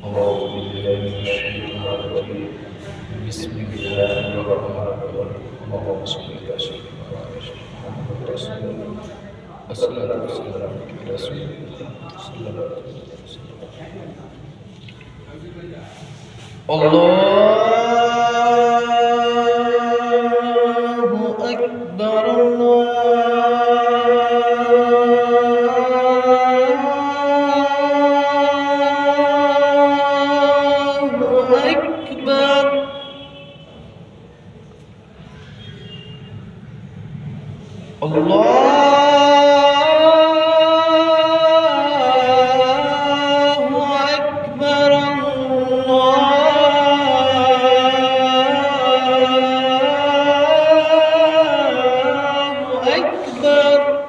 أعوذ بالله من الشيطان الرجيم بسم الله الرحمن الرحيم اللهم صل على سيدنا محمد رسول الله الصلاة والسلام على سيدنا صلى الله عليه وسلم الله أكبر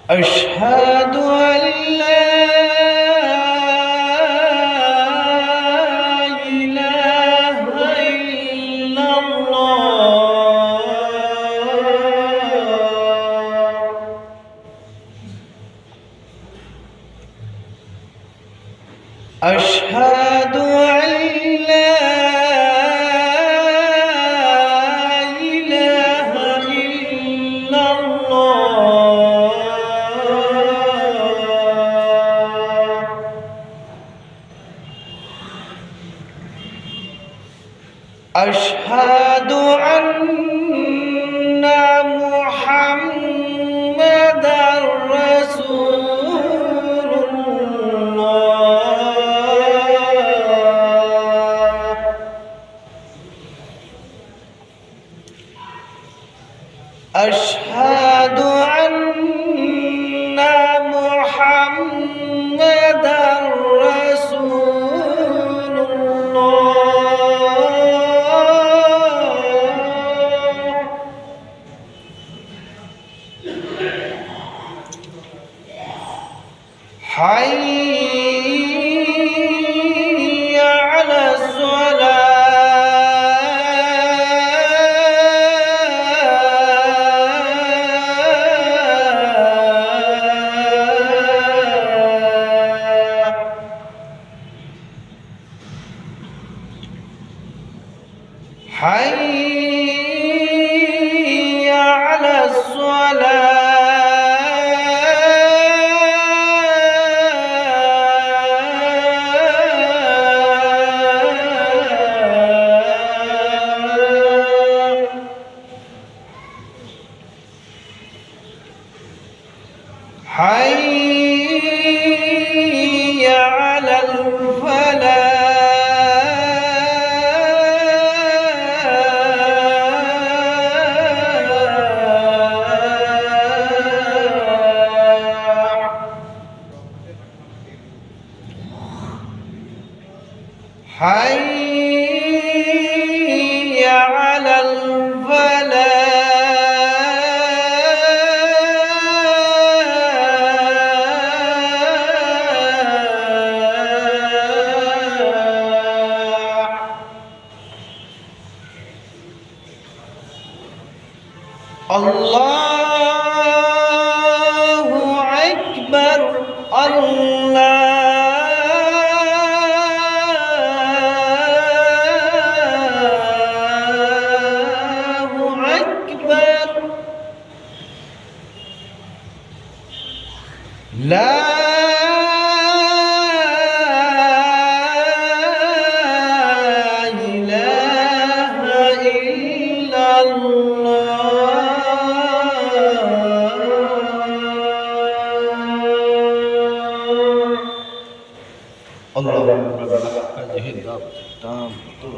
أشهد أن لا إله إلا الله أشهد أن لا إله إلا الله أشهد أن محمدًا رسول الله أشهد أن محمدًا رسول الله حي على الصلاة حي على الصلاة حي على الفلاح حي على الفلاح الله أكبر الله أكبر لا إله إلا الله. اللهم رب هذه الدعوة التامة